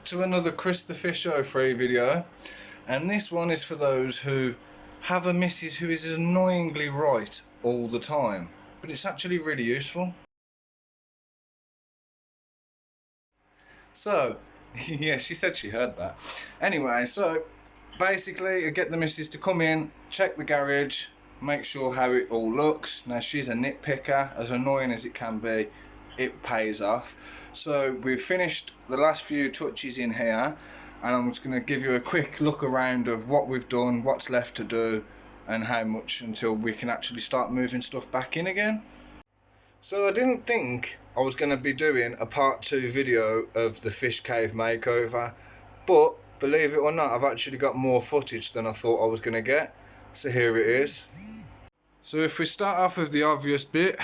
to another Chris the Fish Show free video, and this one is for those who have a missus who is annoyingly right all the time, but it's actually really useful. So, yeah, she said she heard that. Anyway, so basically I get the missus to come in, check the garage, make sure how it all looks. Now she's a nitpicker, as annoying as it can be, it pays off. So we've finished the last few touches in here, and I'm just going to give you a quick look around of what we've done, what's left to do, and how much until we can actually start moving stuff back in again. So I didn't think I was going to be doing a part 2 video of the fish cave makeover, but believe it or not, I've actually got more footage than I thought I was going to get. So here it is. So if we start off with the obvious bit,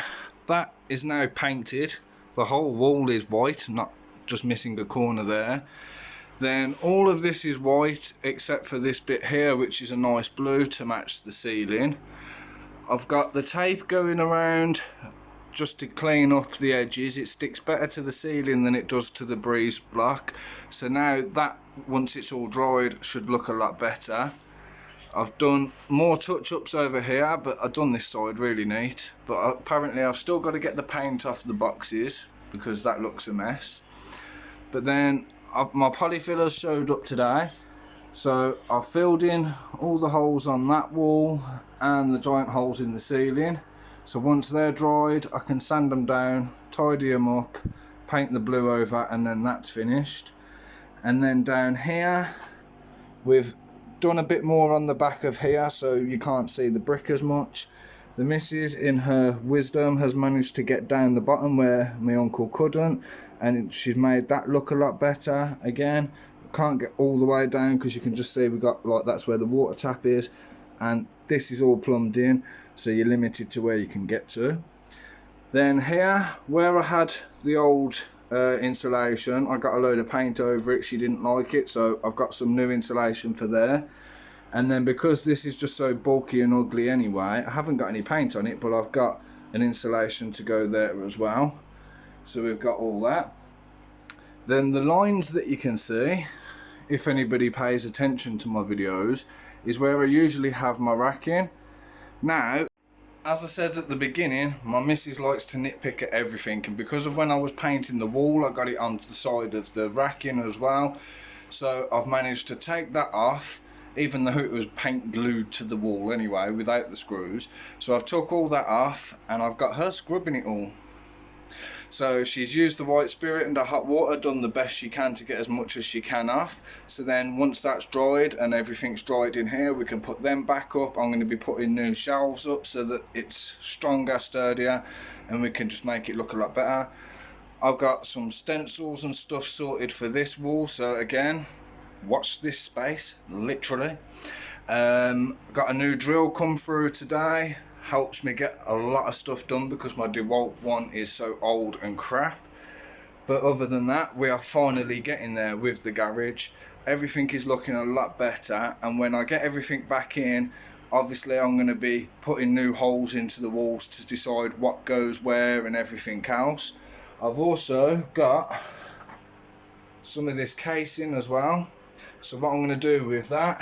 that is now painted. The whole wall is white, not just missing a corner there. Then all of this is white except for this bit here, which is a nice blue to match the ceiling. I've got the tape going around just to clean up the edges. It sticks better to the ceiling than it does to the breeze block. So now that, once it's all dried, should look a lot better. I've done more touch-ups over here, but I've done this side really neat. But apparently I've still got to get the paint off the boxes because that looks a mess. But then my polyfillers showed up today, so I've filled in all the holes on that wall and the giant holes in the ceiling. So once they're dried, I can sand them down, tidy them up, paint the blue over, and then that's finished. And then down here we've done a bit more on the back of here, so you can't see the brick as much. The missus, in her wisdom, has managed to get down the bottom where my uncle couldn't, and she's made that look a lot better. Again, can't get all the way down because you can just see we got, like, that's where the water tap is, and this is all plumbed in, so you're limited to where you can get to. Then here, where I had the old insulation, I got a load of paint over it. She didn't like it, so I've got some new insulation for there. And then because this is just so bulky and ugly anyway, I haven't got any paint on it, but I've got an insulation to go there as well. So we've got all that. Then the lines that you can see, if anybody pays attention to my videos, is where I usually have my racking. Now, as I said at the beginning, my missus likes to nitpick at everything, and because of when I was painting the wall, I got it onto the side of the racking as well. So I've managed to take that off, even though it was paint glued to the wall anyway, without the screws. So I've took all that off, and I've got her scrubbing it all. So she's used the white spirit and the hot water, done the best she can to get as much as she can off. So then once that's dried and everything's dried in here, we can put them back up. I'm going to be putting new shelves up so that it's stronger, sturdier, and we can just make it look a lot better. I've got some stencils and stuff sorted for this wall, so again, watch this space, literally. Got a new drill come through today. Helps me get a lot of stuff done because my DeWalt one is so old and crap. But other than that, we are finally getting there with the garage. Everything is looking a lot better, and when I get everything back in, obviously I'm going to be putting new holes into the walls to decide what goes where and everything else. I've also got some of this casing as well. So what I'm going to do with that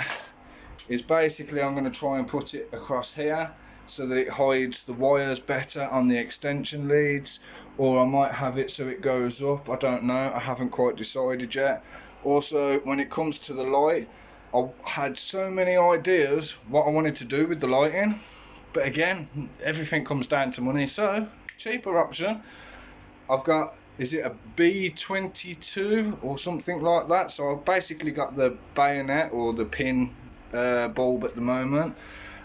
is basically I'm going to try and put it across here, so that it hides the wires better on the extension leads, or I might have it so it goes up. I don't know, I haven't quite decided yet. Also, when it comes to the light, I had so many ideas what I wanted to do with the lighting, but again, everything comes down to money. So cheaper option, I've got, is it a B22 or something like that? So I've basically got the bayonet or the pin bulb at the moment,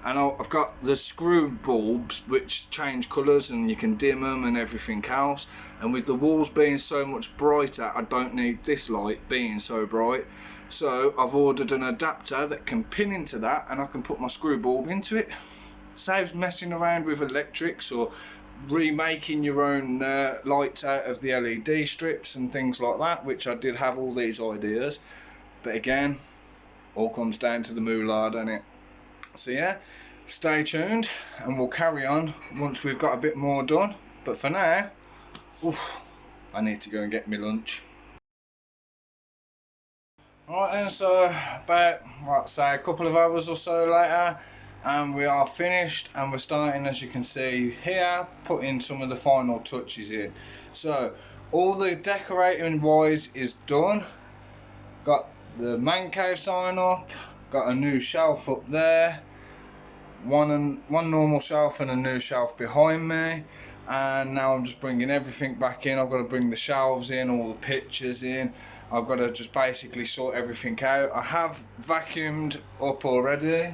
and I've got the screw bulbs which change colours and you can dim them and everything else. And with the walls being so much brighter, I don't need this light being so bright. So I've ordered an adapter that can pin into that, and I can put my screw bulb into it. Saves messing around with electrics or remaking your own lights out of the LED strips and things like that, which I did have all these ideas. But again, all comes down to the moolah, doesn't it? So yeah, stay tuned and we'll carry on once we've got a bit more done. But for now, I need to go and get me lunch. Right then, so about, what, say a couple of hours or so later, and we are finished, and we're starting, as you can see here, putting some of the final touches in. So all the decorating wise is done. Got the man cave sign up, got a new shelf up there, one normal shelf and a new shelf behind me, and now I'm just bringing everything back in. I've got to bring the shelves in, all the pictures in. I've got to just basically sort everything out. I have vacuumed up already.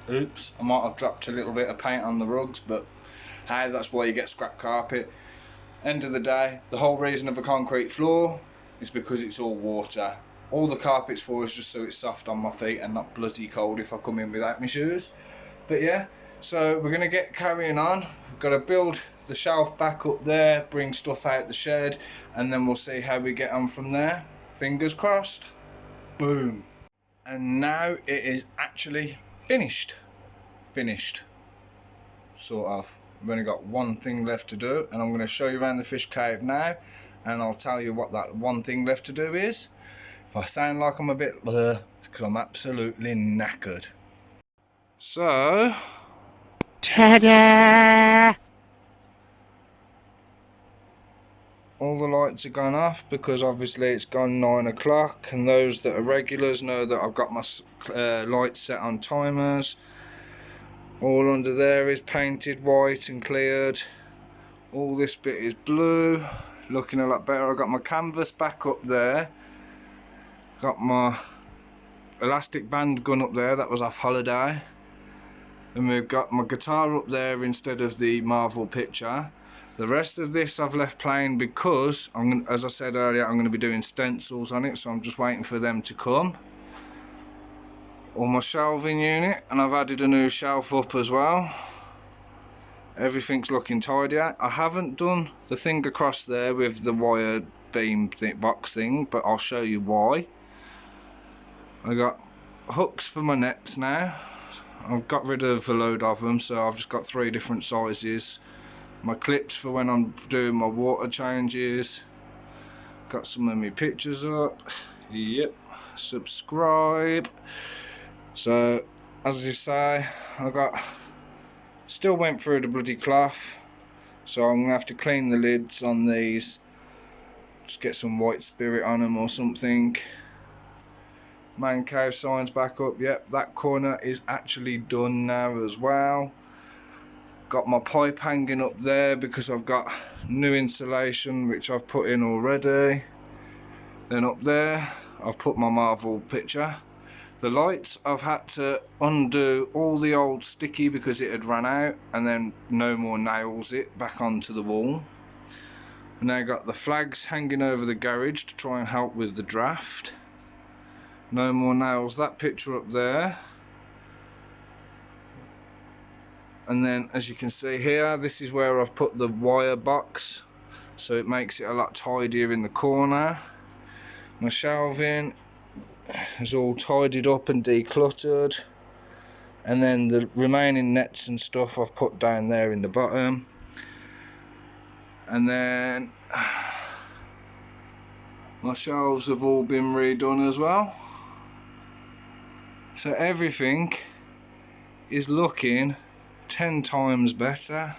Oops, I might have dropped a little bit of paint on the rugs, but hey, that's why you get scrap carpet. End of the day, the whole reason of a concrete floor is because it's all water. All the carpet's for is just so it's soft on my feet and not bloody cold if I come in without my shoes. But yeah, so we're going to get carrying on. We've got to build the shelf back up there, bring stuff out the shed, and then we'll see how we get on from there. Fingers crossed. Boom. And now it is actually finished. Sort of. We've only got one thing left to do, and I'm going to show you around the fish cave now, and I'll tell you what that one thing left to do is. If I sound like I'm a bit blur, it's because I'm absolutely knackered. So, ta-da! All the lights are gone off because obviously it's gone 9 o'clock, and those that are regulars know that I've got my lights set on timers. All under there is painted white and cleared. All this bit is blue, looking a lot better. I've got my canvas back up there. Got my elastic band gun up there, that was off holiday. And we've got my guitar up there instead of the Marvel picture. The rest of this I've left plain because, as I said earlier, I'm going to be doing stencils on it, so I'm just waiting for them to come. All my shelving unit, and I've added a new shelf up as well. Everything's looking tidy. I haven't done the thing across there with the wire beam box thing, but I'll show you why. I got hooks for my nets now. I've got rid of a load of them, so I've just got 3 different sizes. My clips for when I'm doing my water changes. Got some of my pictures up. Yep. Subscribe. So, as you say, still went through the bloody cloth. So I'm gonna have to clean the lids on these. Just get some white spirit on them or something. Man cave signs back up. Yep, that corner is actually done now as well. Got my pipe hanging up there because I've got new insulation which I've put in already. Then up there I've put my Marvel picture. The lights, I've had to undo all the old sticky because it had run out, and then no more nails it back onto the wall. And now got the flags hanging over the garage to try and help with the draft. No more nails, that picture up there. And then, as you can see here, this is where I've put the wire box, so it makes it a lot tidier in the corner. My shelving is all tidied up and decluttered, and then the remaining nets and stuff I've put down there in the bottom. And then my shelves have all been redone as well, so everything is looking 10 times better.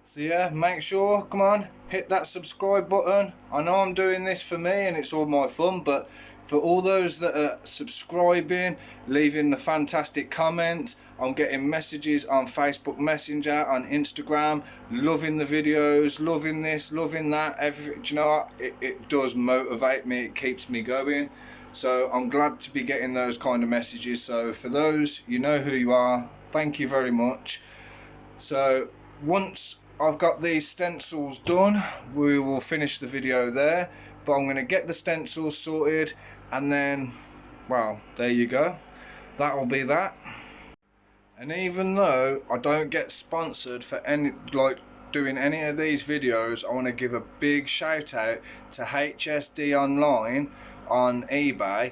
So yeah, make sure, come on, hit that subscribe button. I know I'm doing this for me and it's all my fun, but for all those that are subscribing, leaving the fantastic comments, I'm getting messages on Facebook Messenger, on Instagram, loving the videos, loving this, loving that, everything. Do you know what? It does motivate me, it keeps me going. So I'm glad to be getting those kind of messages. So for those, you know who you are, thank you very much. So once I've got these stencils done, we will finish the video there, but I'm going to get the stencils sorted, and then, well, there you go, that will be that. And even though I don't get sponsored for doing any of these videos, I want to give a big shout out to HSD Online on eBay.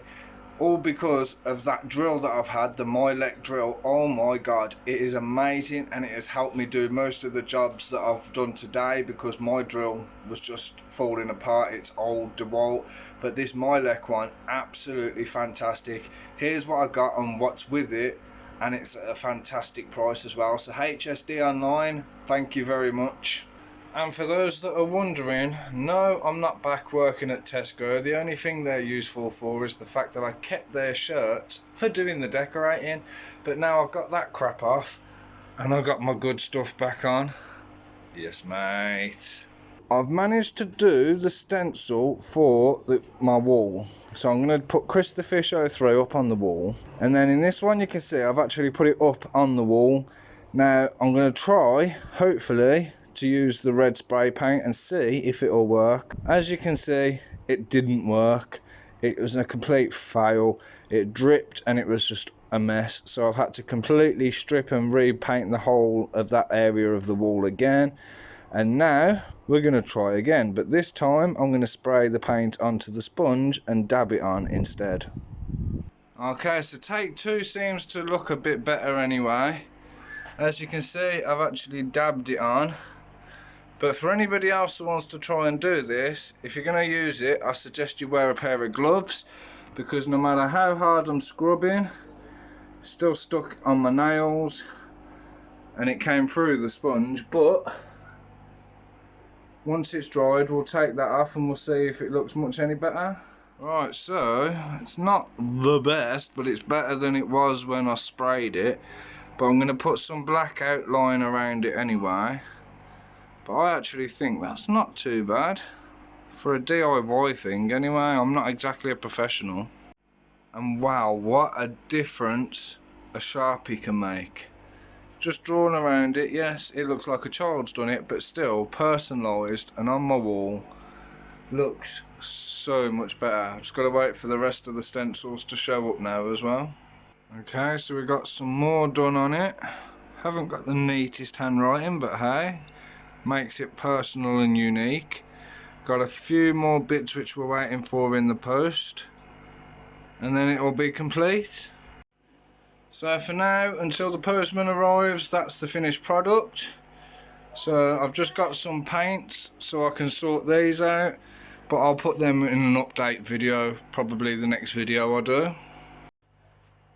all because of that drill that I've had, the Lite drill. Oh my god, it is amazing, and it has helped me do most of the jobs that I've done today, because my drill was just falling apart. It's old DeWalt, but this Lite one, absolutely fantastic. Here's what I got and what's with it, and it's at a fantastic price as well. So HSD Online, thank you very much. And for those that are wondering, no, I'm not back working at Tesco. The only thing they're useful for is the fact that I kept their shirts for doing the decorating, but now I've got that crap off and I've got my good stuff back on. Yes, mate. I've managed to do the stencil for my wall. So I'm going to put Chris the Fish 03 up on the wall, and then in this one you can see I've actually put it up on the wall. Now I'm going to try, hopefully, to use the red spray paint and see if it'll work. As you can see, it didn't work. It was a complete fail. It dripped and it was just a mess, so I've had to completely strip and repaint the whole of that area of the wall again. And now we're going to try again, but this time I'm going to spray the paint onto the sponge and dab it on instead. Okay, so take 2 seems to look a bit better anyway. As you can see, I've actually dabbed it on. But for anybody else who wants to try and do this, if you're going to use it, I suggest you wear a pair of gloves, because no matter how hard I'm scrubbing, it's still stuck on my nails and it came through the sponge. But once it's dried, we'll take that off and we'll see if it looks much any better. Right, so it's not the best, but it's better than it was when I sprayed it. But I'm going to put some black outline around it anyway. But I actually think that's not too bad for a DIY thing anyway. I'm not exactly a professional. And wow, what a difference a Sharpie can make. Just drawing around it, yes, it looks like a child's done it, but still personalised and on my wall, looks so much better. I've just got to wait for the rest of the stencils to show up now as well. Okay, so we've got some more done on it. Haven't got the neatest handwriting, but hey, makes it personal and unique. Got a few more bits which we're waiting for in the post, and then it will be complete. So for now, until the postman arrives, that's the finished product. So I've just got some paints so I can sort these out, but I'll put them in an update video, probably the next video I do.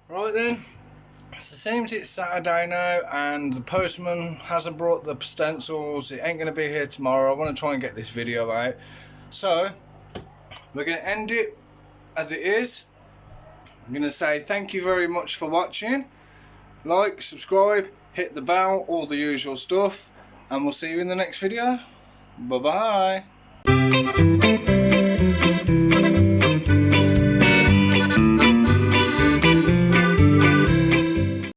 Right then, so it seems it's Saturday now and the postman hasn't brought the stencils. It ain't going to be here tomorrow. I want to try and get this video out. So we're going to end it as it is. I'm going to say thank you very much for watching. Like, subscribe, hit the bell, all the usual stuff. And we'll see you in the next video. Bye bye.